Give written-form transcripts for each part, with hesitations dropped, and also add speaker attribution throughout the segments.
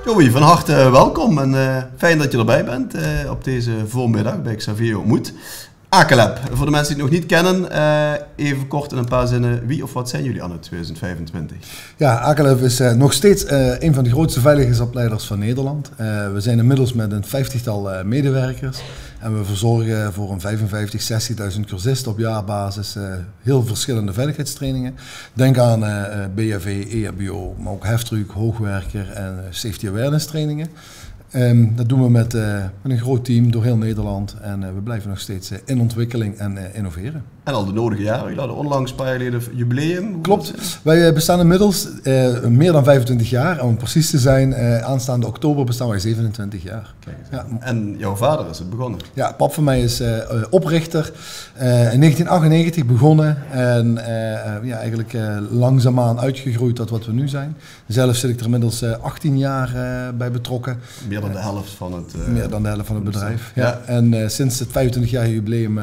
Speaker 1: Joey, van harte welkom en fijn dat je erbij bent op deze voormiddag bij Xavier Ontmoet. Akelab, voor de mensen die het nog niet kennen, even kort in een paar zinnen, wie of wat zijn jullie anno 2025?
Speaker 2: Ja, Akelab is nog steeds een van de grootste veiligheidsopleiders van Nederland. We zijn inmiddels met een 50-tal medewerkers en we verzorgen voor een 55.000, 60.000 cursisten op jaarbasis heel verschillende veiligheidstrainingen. Denk aan BHV, EHBO, maar ook heftruck, hoogwerker en safety awareness trainingen. Dat doen we met een groot team door heel Nederland en we blijven nog steeds in ontwikkeling en innoveren.
Speaker 1: En al de nodige jaren, jullie hadden onlangs een paar jaar geleden jubileum.
Speaker 2: Klopt, wij bestaan inmiddels meer dan 25 jaar en om precies te zijn, aanstaande oktober bestaan wij 27 jaar.
Speaker 1: Ja. En jouw vader is het begonnen?
Speaker 2: Ja, pap van mij is oprichter, in 1998 begonnen en eigenlijk langzaamaan uitgegroeid tot wat we nu zijn. Zelf zit ik er inmiddels 18 jaar bij betrokken.
Speaker 1: Meer dan de helft van het
Speaker 2: meer dan de helft van het bedrijf. Ja. En sinds het 25 jaar jubileum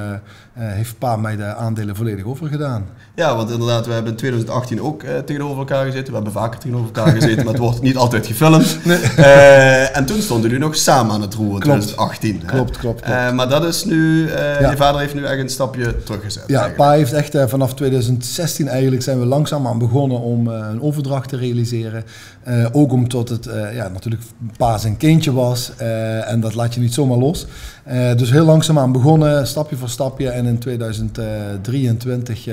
Speaker 2: heeft pa mij de aandelen volledig overgedaan.
Speaker 1: Ja, want inderdaad, we hebben in 2018 ook tegenover elkaar gezeten. We hebben vaker tegenover elkaar gezeten, maar het wordt niet altijd gefilmd. Nee. En toen stonden jullie nog samen aan het roer in 2018.
Speaker 2: Klopt.
Speaker 1: Maar dat is nu, je vader heeft nu echt een stapje teruggezet.
Speaker 2: Ja, eigenlijk. Pa heeft echt vanaf 2016 eigenlijk zijn we langzaamaan begonnen om een overdracht te realiseren. Ook omdat het natuurlijk pa zijn kindje was en dat laat je niet zomaar los. Dus heel langzaamaan begonnen, stapje voor stapje en in 2023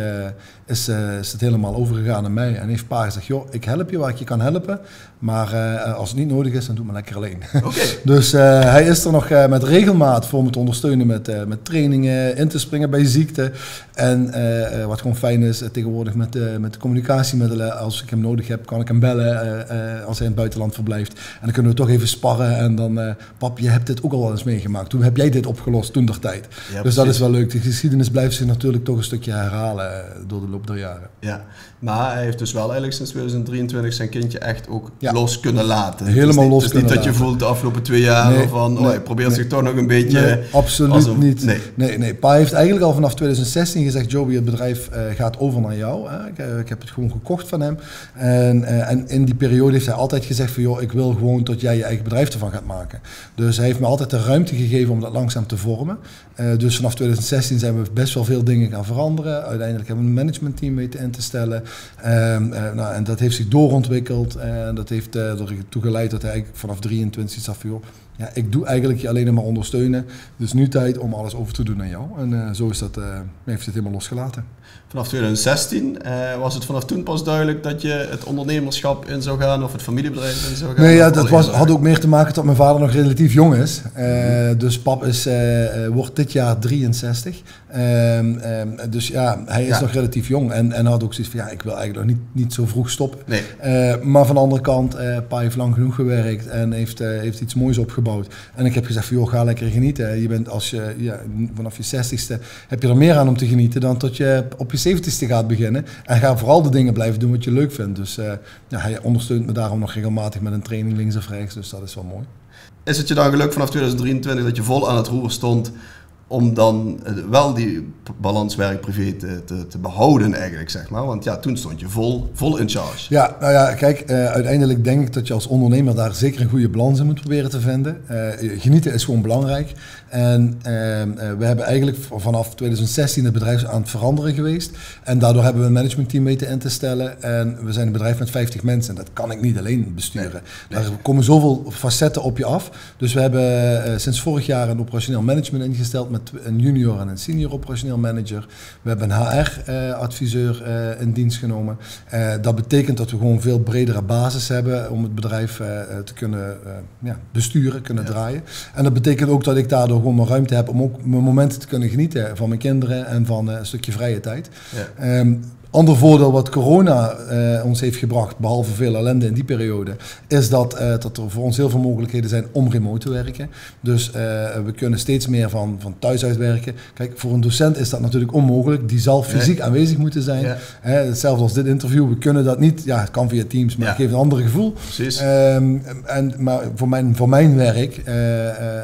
Speaker 2: is het helemaal overgegaan aan mij. En heeft pa gezegd, joh, ik help je waar ik je kan helpen, maar als het niet nodig is, dan doe ik me lekker alleen.
Speaker 1: Okay.
Speaker 2: Dus hij is er nog met regelmaat voor me te ondersteunen met trainingen, in te springen bij ziekte. En wat gewoon fijn is, tegenwoordig met de communicatiemiddelen, als ik hem nodig heb, kan ik hem bellen als hij in het buitenland verblijft. En dan kunnen we toch even sparren en dan, pap, je hebt dit ook al eens meegemaakt. Toen heb jij dit opgelost, toen der tijd. Ja, dus dat is wel leuk. De geschiedenis blijft zich natuurlijk toch een stukje herhalen door de loop der jaren.
Speaker 1: Ja, maar hij heeft dus wel eigenlijk sinds 2023 zijn kindje echt ook los kunnen laten.
Speaker 2: Helemaal los kunnen laten.
Speaker 1: Het is niet dat je voelt de afgelopen 2 jaar hij probeert zich toch nog een beetje...
Speaker 2: Nee, absoluut niet. Nee. Pa heeft eigenlijk al vanaf 2016 gezegd, Joey, het bedrijf gaat over naar jou. Hè. Ik heb het gewoon gekocht van hem. En in die periode heeft hij altijd gezegd van, joh, ik wil gewoon dat jij je eigen bedrijf ervan gaat maken. Dus hij heeft me altijd de ruimte gegeven om dat langzaam te vormen. Dus vanaf 2016 zijn we best wel veel dingen gaan veranderen. Uiteindelijk hebben we een managementteam weten in te stellen. En dat heeft zich doorontwikkeld. En dat heeft ertoe geleid dat hij eigenlijk vanaf 23 iets af van, joh, ja, ik doe eigenlijk je alleen maar ondersteunen. Dus nu tijd om alles over te doen aan jou. En zo is dat, heeft het helemaal losgelaten.
Speaker 1: Vanaf 2016 was het vanaf toen pas duidelijk dat je het ondernemerschap in zou gaan of het familiebedrijf in zou gaan?
Speaker 2: Nee, ja, dat had ook meer te maken dat mijn vader nog relatief jong is. Dus pap wordt dit jaar 63. Dus ja, hij is nog relatief jong en had ook zoiets van, ja, ik wil eigenlijk nog niet zo vroeg stoppen. Nee. Maar van de andere kant, pa heeft lang genoeg gewerkt en heeft iets moois opgebouwd. En ik heb gezegd van, joh, ga lekker genieten. Je bent vanaf je 60ste heb je er meer aan om te genieten dan tot je op je 70ste gaat beginnen. En ga vooral de dingen blijven doen wat je leuk vindt. Dus hij ondersteunt me daarom nog regelmatig met een training links of rechts. Dus dat is wel mooi.
Speaker 1: Is het je dan gelukt vanaf 2023 dat je vol aan het roer stond om dan wel die balans werk-privé te behouden eigenlijk, zeg maar? Want ja, toen stond je vol in charge.
Speaker 2: Ja, nou ja, kijk, uiteindelijk denk ik dat je als ondernemer daar zeker een goede balans in moet proberen te vinden. Genieten is gewoon belangrijk. En we hebben eigenlijk vanaf 2016 het bedrijf aan het veranderen geweest. En daardoor hebben we een managementteam weten in te stellen. En we zijn een bedrijf met 50 mensen. En dat kan ik niet alleen besturen. Nee. Daar komen zoveel facetten op je af. Dus we hebben sinds vorig jaar een operationeel management ingesteld met een junior en een senior operationeel manager. We hebben een HR-adviseur in dienst genomen. Dat betekent dat we gewoon veel bredere basis hebben om het bedrijf te kunnen besturen, kunnen draaien. En dat betekent ook dat ik daardoor gewoon mijn ruimte heb om ook mijn momenten te kunnen genieten van mijn kinderen en van een stukje vrije tijd. Ja. Ander voordeel wat corona ons heeft gebracht, behalve veel ellende in die periode, is dat er voor ons heel veel mogelijkheden zijn om remote te werken. Dus we kunnen steeds meer van thuis uit werken. Kijk, voor een docent is dat natuurlijk onmogelijk. Die zal fysiek aanwezig moeten zijn. Ja. Hetzelfde als dit interview. We kunnen dat niet. Ja, het kan via Teams, maar het geeft een ander gevoel.
Speaker 1: Precies.
Speaker 2: Maar voor mijn werk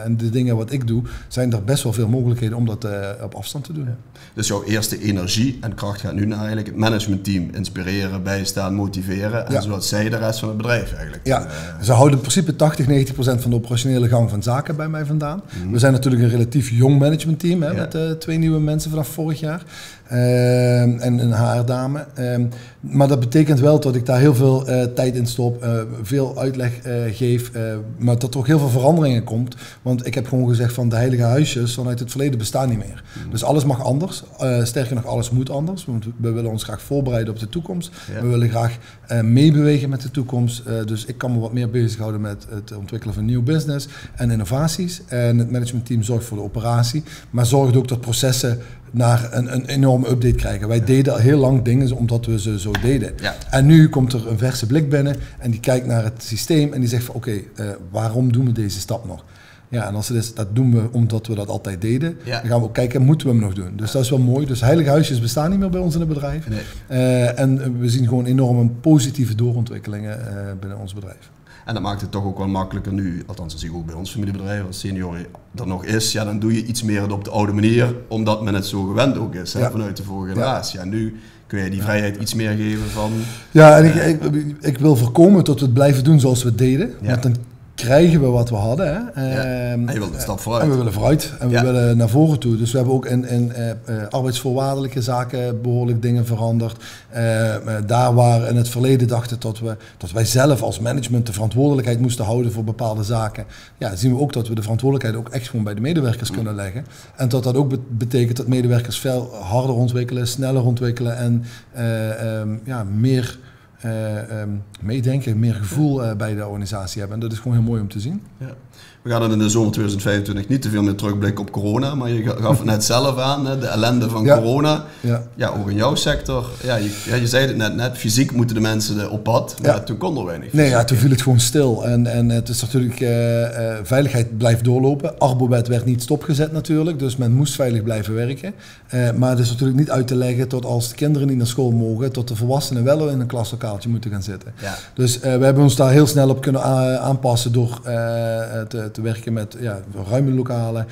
Speaker 2: en de dingen wat ik doe, zijn er best wel veel mogelijkheden om dat op afstand te doen. Ja.
Speaker 1: Dus jouw eerste energie en kracht gaat nu naar eigenlijk het managementteam inspireren, bijstaan, motiveren. En zoals zij de rest van het bedrijf eigenlijk.
Speaker 2: Ja, ze houden in principe 80-90% van de operationele gang van zaken bij mij vandaan. We zijn natuurlijk een relatief jong managementteam met 2 nieuwe mensen vanaf vorig jaar. En een HR-dame. Maar dat betekent wel dat ik daar heel veel tijd in stop, veel uitleg geef, maar dat er ook heel veel veranderingen komt. Want ik heb gewoon gezegd van de heilige huisjes vanuit het verleden bestaan niet meer. Dus alles mag anders. Sterker nog, alles moet anders. Want we willen ons graag voorbereiden op de toekomst. Ja. We willen graag meebewegen met de toekomst. Dus ik kan me wat meer bezighouden met het ontwikkelen van nieuw business en innovaties. En het managementteam zorgt voor de operatie, maar zorgt ook dat processen naar een enorme update krijgen. Wij deden heel lang dingen omdat we ze zo deden. Ja. En nu komt er een verse blik binnen en die kijkt naar het systeem en die zegt van oké, waarom doen we deze stap nog? Ja, en als dat doen we omdat we dat altijd deden. Ja. Dan gaan we ook kijken, moeten we hem nog doen? Dus dat is wel mooi. Dus heilige huisjes bestaan niet meer bij ons in het bedrijf. Nee. En we zien gewoon enorme positieve doorontwikkelingen binnen ons bedrijf.
Speaker 1: En dat maakt het toch ook wel makkelijker nu, althans dat zie ik ook bij ons familiebedrijf, als senior er nog is, ja, dan doe je iets meer op de oude manier, omdat men het zo gewend ook is, vanuit de vorige generatie. Ja, nu kun je die vrijheid iets meer geven van...
Speaker 2: Ja, en ik wil voorkomen dat we het blijven doen zoals we het deden, want dan krijgen we wat we hadden. Hè.
Speaker 1: En je wilt een stap vooruit.
Speaker 2: En we willen vooruit en we willen naar voren toe. Dus we hebben ook in arbeidsvoorwaardelijke zaken behoorlijk dingen veranderd. Daar waar in het verleden dachten dat wij zelf als management de verantwoordelijkheid moesten houden voor bepaalde zaken. Ja, zien we ook dat we de verantwoordelijkheid ook echt gewoon bij de medewerkers kunnen leggen. En dat ook betekent dat medewerkers veel harder ontwikkelen, sneller ontwikkelen en meer... meedenken, meer gevoel bij de organisatie hebben. En dat is gewoon heel mooi om te zien. Ja.
Speaker 1: We gaan in de zomer 2025 niet te veel meer terugblikken op corona, maar je gaf het net zelf aan, de ellende van corona. Ja, ook in jouw sector. Ja, je zei het net, fysiek moeten de mensen op pad, maar toen kon er weinig.
Speaker 2: Nee, toen viel het gewoon stil. En het is natuurlijk, veiligheid blijft doorlopen. Arbobed werd niet stopgezet natuurlijk, dus men moest veilig blijven werken. Maar het is natuurlijk niet uit te leggen tot als de kinderen niet naar school mogen, tot de volwassenen wel in een klaslokaaltje moeten gaan zitten. Ja. Dus we hebben ons daar heel snel op kunnen aanpassen door te werken met ruime lokalen,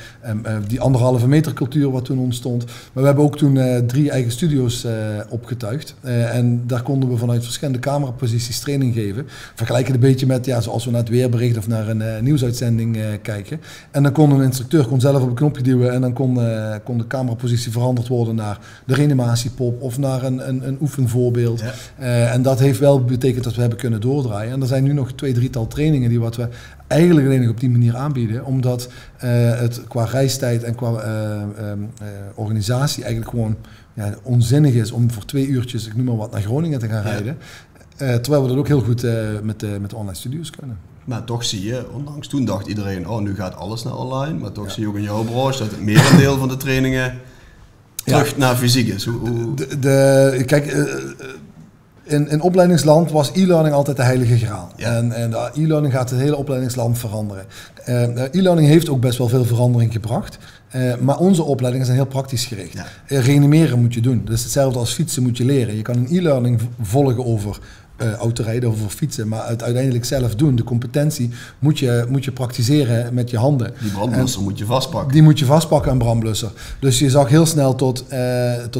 Speaker 2: die 1,5 meter cultuur wat toen ontstond. Maar we hebben ook toen 3 eigen studio's opgetuigd. En daar konden we vanuit verschillende cameraposities training geven. Vergelijk het een beetje met zoals we naar het weerbericht of naar een nieuwsuitzending kijken. En dan kon een instructeur zelf op een knopje duwen en dan kon de camerapositie veranderd worden naar de reanimatiepop of naar een oefenvoorbeeld. Ja. En dat heeft wel betekend dat we hebben kunnen doordraaien. En er zijn nu nog 2-3 trainingen die wat we eigenlijk alleen nog op die manier aanbieden, omdat het qua reistijd en qua organisatie eigenlijk gewoon onzinnig is om voor 2 uurtjes, ik noem maar wat, naar Groningen te gaan rijden. Terwijl we dat ook heel goed met de online studio's kunnen.
Speaker 1: Maar toch zie je, ondanks toen dacht iedereen, nu gaat alles naar online, maar toch zie je ook in jouw branche dat het merendeel van de trainingen terug naar fysiek is.
Speaker 2: Kijk, in opleidingsland was e-learning altijd de heilige graal. Ja. En de e-learning gaat het hele opleidingsland veranderen. E-learning heeft ook best wel veel verandering gebracht. Maar onze opleidingen zijn heel praktisch gericht. Ja. Reanimeren moet je doen. Dat is hetzelfde als fietsen moet je leren. Je kan een e-learning volgen over autorijden of over fietsen, maar het uiteindelijk zelf doen. De competentie moet je praktiseren met je handen.
Speaker 1: Die brandblusser moet je vastpakken.
Speaker 2: Die moet je vastpakken, een brandblusser. Dus je zag heel snel tot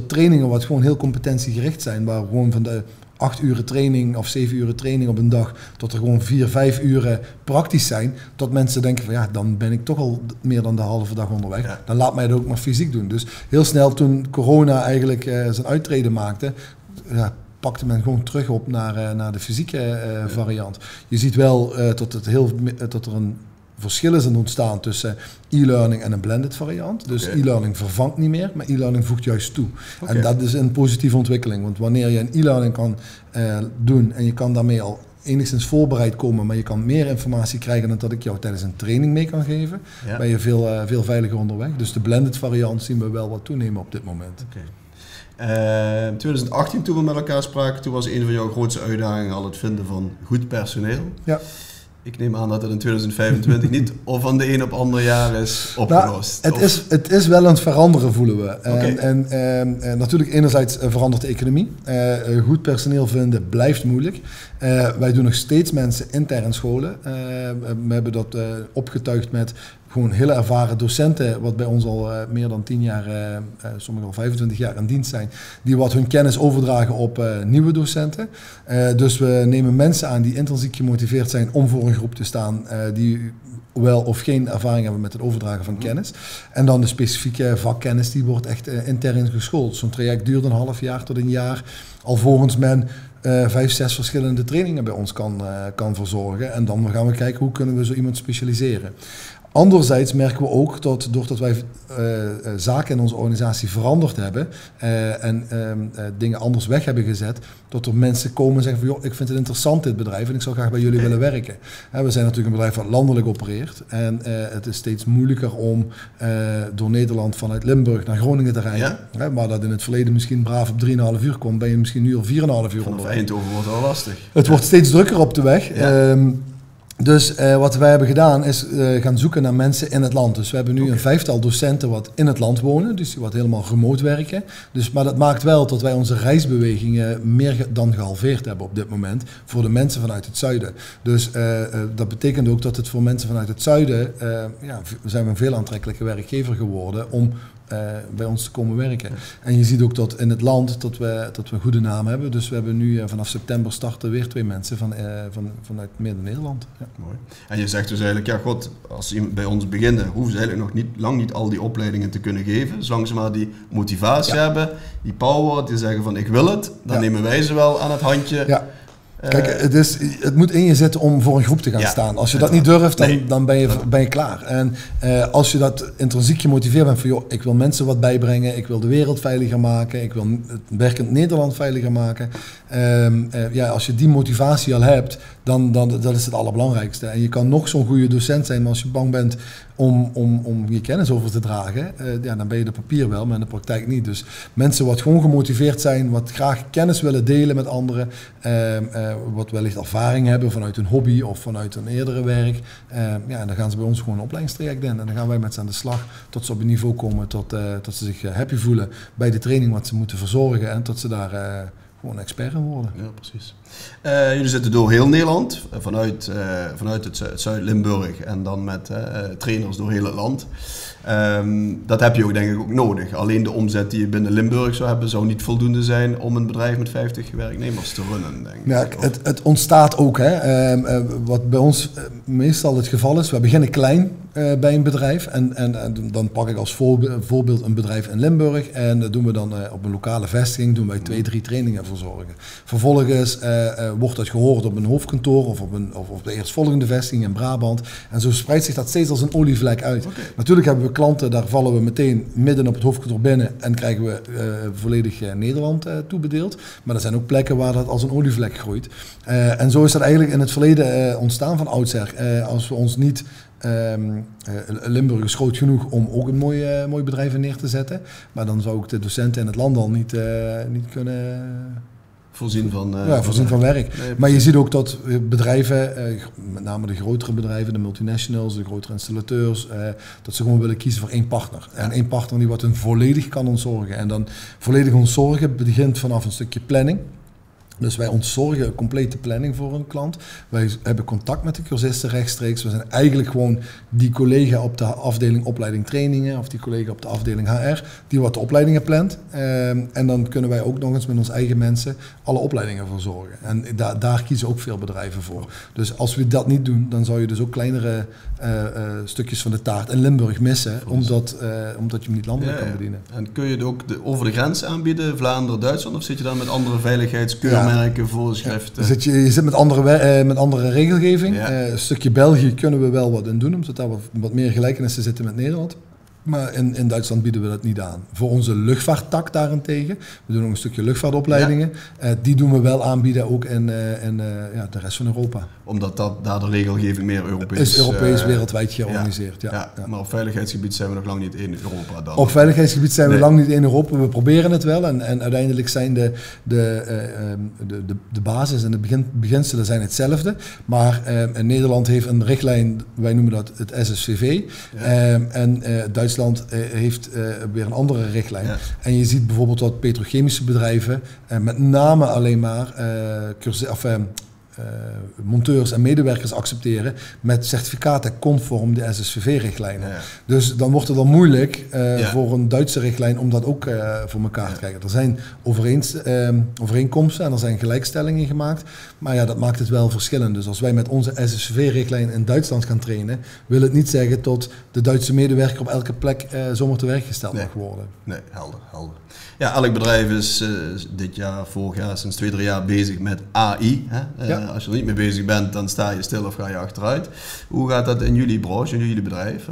Speaker 2: trainingen wat gewoon heel competentiegericht zijn, waar gewoon van de 8 uren training of 7 uren training op een dag, tot er gewoon 4-5 uren praktisch zijn, tot mensen denken van dan ben ik toch al meer dan de halve dag onderweg. Ja. Dan laat mij het ook maar fysiek doen. Dus heel snel toen corona eigenlijk zijn uittreden maakte, pakte men gewoon terug op naar de fysieke variant. Je ziet wel dat er een verschil is ontstaan tussen e-learning en een blended variant. Dus e-learning vervangt niet meer, maar e-learning voegt juist toe. En dat is een positieve ontwikkeling. Want wanneer je een e-learning kan doen en je kan daarmee al enigszins voorbereid komen, maar je kan meer informatie krijgen dan dat ik jou tijdens een training mee kan geven, ben je veel veiliger onderweg. Dus de blended variant zien we wel wat toenemen op dit moment.
Speaker 1: In 2018, toen we met elkaar spraken, toen was een van jouw grootste uitdagingen al het vinden van goed personeel. Ja. Ik neem aan dat het in 2025 niet of van de een op ander jaar is opgelost.
Speaker 2: Het is wel aan het veranderen, voelen we. En natuurlijk enerzijds verandert de economie. Goed personeel vinden blijft moeilijk. Wij doen nog steeds mensen intern scholen. We hebben dat opgetuigd met gewoon hele ervaren docenten, wat bij ons al meer dan 10 jaar, sommigen al 25 jaar in dienst zijn, die wat hun kennis overdragen op nieuwe docenten. Dus we nemen mensen aan die intrinsiek gemotiveerd zijn om voor een groep te staan, die wel of geen ervaring hebben met het overdragen van kennis. En dan de specifieke vakkennis, die wordt echt intern geschoold. Zo'n traject duurt een half jaar tot een jaar, alvorens men 5, 6 verschillende trainingen bij ons kan verzorgen. En dan gaan we kijken hoe kunnen we zo iemand specialiseren. Anderzijds merken we ook dat doordat wij zaken in onze organisatie veranderd hebben en dingen anders weg hebben gezet, dat er mensen komen en zeggen van, joh, ik vind het interessant dit bedrijf en ik zou graag bij jullie willen werken. We zijn natuurlijk een bedrijf dat landelijk opereert en het is steeds moeilijker om door Nederland vanuit Limburg naar Groningen te rijden. Ja. Maar dat in het verleden misschien braaf op 3,5 uur komt, ben je misschien nu al 4,5 uur
Speaker 1: onderweg. Eindhoven wordt wel lastig.
Speaker 2: Het wordt steeds drukker op de weg. Ja. Dus wat wij hebben gedaan is gaan zoeken naar mensen in het land. Dus we hebben nu een 5-tal docenten wat in het land wonen, dus die wat helemaal remote werken. Dus, maar dat maakt wel dat wij onze reisbewegingen meer dan gehalveerd hebben op dit moment voor de mensen vanuit het zuiden. Dus dat betekent ook dat het voor mensen vanuit het zuiden, zijn we een veel aantrekkelijke werkgever geworden om bij ons te komen werken. Ja. En je ziet ook dat in het land dat we een goede naam hebben. Dus we hebben nu vanaf september starten weer 2 mensen vanuit Midden-Nederland. Ja.
Speaker 1: Mooi. En je zegt dus eigenlijk, ja god, als ze bij ons beginnen, hoeven ze eigenlijk nog lang niet al die opleidingen te kunnen geven. Zolang ze maar die motivatie hebben, die power, die zeggen van ik wil het, dan nemen wij ze wel aan het handje.
Speaker 2: Ja. Kijk, het moet in je zitten om voor een groep te gaan staan. Als je dat niet durft, dan ben je klaar. En als je dat intrinsiek gemotiveerd bent van, joh, ik wil mensen wat bijbrengen, ik wil de wereld veiliger maken, ik wil het werkend Nederland veiliger maken. Als je die motivatie al hebt, dan dat is het allerbelangrijkste. En je kan nog zo'n goede docent zijn, maar als je bang bent om je kennis over te dragen, dan ben je de papier wel, maar in de praktijk niet. Dus mensen wat gewoon gemotiveerd zijn, wat graag kennis willen delen met anderen, wat wellicht ervaring hebben vanuit een hobby of vanuit een eerdere werk, dan gaan ze bij ons gewoon een opleidingstraject in. En dan gaan wij met ze aan de slag tot ze op een niveau komen tot ze zich happy voelen bij de training wat ze moeten verzorgen en tot ze daar gewoon expert in worden.
Speaker 1: Ja, precies. Jullie zitten door heel Nederland, vanuit het Zuid-Limburg en dan met trainers door heel het land. Dat heb je ook denk ik ook nodig. Alleen de omzet die je binnen Limburg zou hebben, zou niet voldoende zijn om een bedrijf met 50 werknemers te runnen, denk ik.
Speaker 2: Ja, het ontstaat ook. Wat bij ons meestal het geval is, we beginnen klein bij een bedrijf en dan pak ik als voorbeeld een bedrijf in Limburg en dat doen we dan op een lokale vestiging, doen wij 2-3 trainingen verzorgen. Vervolgens wordt dat gehoord op een hoofdkantoor of op de eerstvolgende vestiging in Brabant en zo spreidt zich dat steeds als een olievlek uit. Okay. Natuurlijk hebben we klanten, daar vallen we meteen midden op het hoofdkantoor binnen en krijgen we volledig Nederland toebedeeld. Maar er zijn ook plekken waar dat als een olievlek groeit. En zo is dat eigenlijk in het verleden ontstaan van oudsher. Als we ons niet... Limburg is groot genoeg om ook een mooi bedrijf neer te zetten. Maar dan zou ik de docenten in het land al niet kunnen...
Speaker 1: Voorzien van
Speaker 2: werk. Nee, maar je ziet ook dat bedrijven, met name de grotere bedrijven, de multinationals, de grotere installateurs, dat ze gewoon willen kiezen voor één partner. En één partner die wat hun volledig kan ontzorgen. En dan volledig ontzorgen begint vanaf een stukje planning. Dus wij ontzorgen een complete planning voor een klant. Wij hebben contact met de cursisten rechtstreeks. We zijn eigenlijk gewoon die collega op de afdeling opleiding trainingen of die collega op de afdeling HR die wat de opleidingen plant. En dan kunnen wij ook nog eens met onze eigen mensen alle opleidingen verzorgen. En daar kiezen ook veel bedrijven voor. Dus als we dat niet doen, dan zou je dus ook kleinere stukjes van de taart in Limburg missen, omdat je hem niet landelijk kan bedienen.
Speaker 1: En kun je het ook over de grens aanbieden, Vlaanderen, Duitsland, of zit je dan met andere veiligheidskeurmerken, voorschriften?
Speaker 2: Je zit met andere regelgeving. Een stukje België kunnen we wel wat in doen, omdat daar wat meer gelijkenissen zitten met Nederland. Maar in Duitsland bieden we dat niet aan. Voor onze luchtvaarttak daarentegen, we doen ook een stukje luchtvaartopleidingen, die doen we wel aanbieden ook in de rest van Europa.
Speaker 1: Omdat daar de regelgeving meer Europees
Speaker 2: is. Europees wereldwijd georganiseerd. Ja.
Speaker 1: Maar op veiligheidsgebied zijn we nog lang niet in Europa dan.
Speaker 2: Op veiligheidsgebied zijn we lang niet in Europa. We proberen het wel en uiteindelijk zijn de basis en de beginselen zijn hetzelfde. Maar Nederland heeft een richtlijn, wij noemen dat het SSVV. En Duitsland heeft weer een andere richtlijn. Ja. En je ziet bijvoorbeeld dat petrochemische bedrijven met name alleen maar monteurs en medewerkers accepteren met certificaten conform de SSVV-richtlijnen. Ja. Dus dan wordt het dan moeilijk voor een Duitse richtlijn om dat ook voor elkaar te krijgen. Er zijn overeenkomsten en er zijn gelijkstellingen gemaakt, maar ja, dat maakt het wel verschillend. Dus als wij met onze SSVV-richtlijn in Duitsland gaan trainen, wil het niet zeggen dat de Duitse medewerker op elke plek zomaar te werk gesteld mag worden.
Speaker 1: Nee, helder. Ja, elk bedrijf is dit jaar, vorig jaar, sinds 2-3 jaar bezig met AI. Hè? Als je er niet mee bezig bent, dan sta je stil of ga je achteruit. Hoe gaat dat in jullie branche, in jullie bedrijf?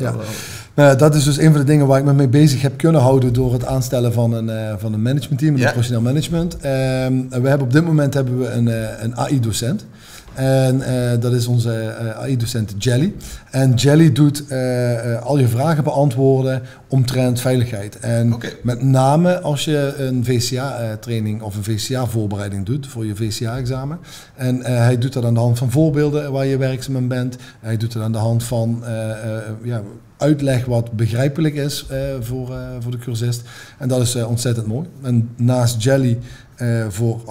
Speaker 2: Ja. Dat is dus een van de dingen waar ik me mee bezig heb kunnen houden door het aanstellen van een managementteam, een professioneel management. We hebben op dit moment een AI-docent. En dat is onze AI-docent Jelly. En Jelly doet al je vragen beantwoorden omtrent veiligheid. En met name als je een VCA-training of een VCA-voorbereiding doet voor je VCA-examen. En hij doet dat aan de hand van voorbeelden waar je werkzaam in bent. Hij doet het aan de hand van uitleg wat begrijpelijk is voor de cursist. En dat is ontzettend mooi. En naast Jelly voor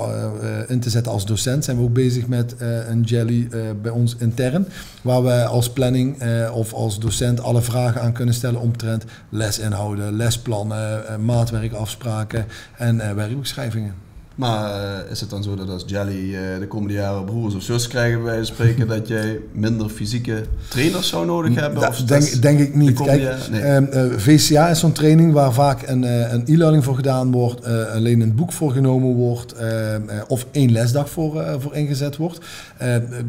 Speaker 2: in te zetten als docent zijn we ook bezig met een Jelly bij ons intern, waar we als planning of als docent alle vragen aan kunnen stellen omtrent lesinhouden, lesplannen, maatwerkafspraken en werkbeschrijvingen.
Speaker 1: Maar is het dan zo dat als Jelly de komende jaren broers of zus krijgen, bij wijze van spreken, dat jij minder fysieke trainers zou nodig hebben? Of
Speaker 2: denk ik niet. Kijk, VCA is zo'n training waar vaak een e-learning voor gedaan wordt, alleen een boek voor genomen wordt of 1 lesdag voor ingezet wordt.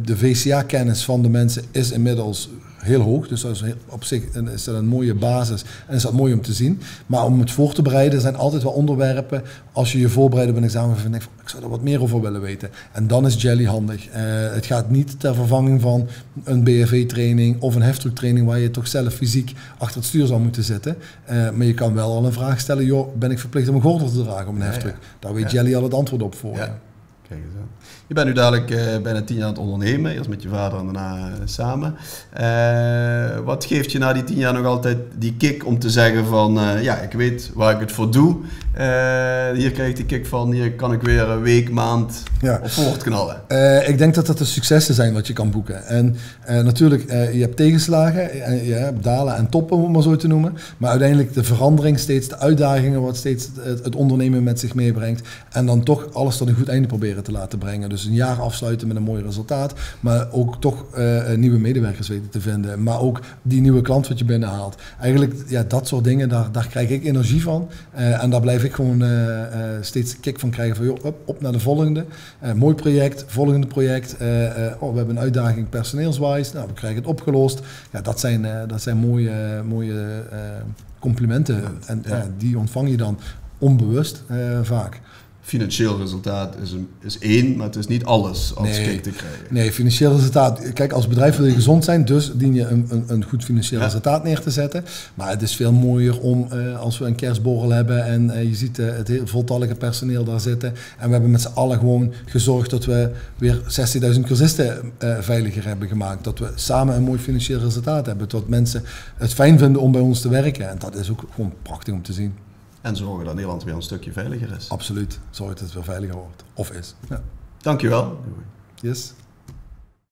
Speaker 2: De VCA-kennis van de mensen is inmiddels heel hoog, dus dat is op zich is dat een mooie basis en is dat mooi om te zien. Maar om het voor te bereiden zijn altijd wel onderwerpen, als je je voorbereidt op een examen, van ik zou er wat meer over willen weten. En dan is Jelly handig. Het gaat niet ter vervanging van een BFV-training of een heftrucktraining waar je toch zelf fysiek achter het stuur zou moeten zitten. Maar je kan wel al een vraag stellen, joh, ben ik verplicht om een gordel te dragen op een heftruck? Daar weet Jelly al het antwoord op voor.
Speaker 1: Ja. Kijk eens aan. Je bent nu dadelijk bijna 10 jaar aan het ondernemen, eerst met je vader en daarna samen. Wat geeft je na die 10 jaar nog altijd die kick om te zeggen van, ik weet waar ik het voor doe. Hier krijg ik die kick van, hier kan ik weer een week, maand op voortknallen.
Speaker 2: Ik denk dat dat de successen zijn wat je kan boeken. En natuurlijk, je hebt tegenslagen, je hebt dalen en toppen, om het maar zo te noemen. Maar uiteindelijk de verandering, steeds de uitdagingen, wat steeds het ondernemen met zich meebrengt. En dan toch alles tot een goed einde proberen te laten brengen. Dus een jaar afsluiten met een mooi resultaat, maar ook toch nieuwe medewerkers weten te vinden. Maar ook die nieuwe klant wat je binnenhaalt. Eigenlijk, dat soort dingen, daar krijg ik energie van. En daar blijf ik gewoon steeds kick van krijgen van, joh, op naar de volgende. Mooi project, volgende project. We hebben een uitdaging personeelswijs. Nou, we krijgen het opgelost. Ja, dat zijn mooie complimenten. Die ontvang je dan onbewust vaak.
Speaker 1: Financieel resultaat is één, maar het is niet alles als kick te krijgen. Nee,
Speaker 2: financieel resultaat. Kijk, als bedrijf wil je gezond zijn, dus dien je een goed financieel resultaat neer te zetten. Maar het is veel mooier om, als we een kerstborrel hebben en je ziet het voltallige personeel daar zitten. En we hebben met z'n allen gewoon gezorgd dat we weer 60.000 cursisten veiliger hebben gemaakt. Dat we samen een mooi financieel resultaat hebben. Dat mensen het fijn vinden om bij ons te werken. En dat is ook gewoon prachtig om te zien.
Speaker 1: En zorgen dat Nederland weer een stukje veiliger is.
Speaker 2: Absoluut. Zorg dat het weer veiliger wordt. Of is. Ja.
Speaker 1: Dankjewel.
Speaker 2: Yes.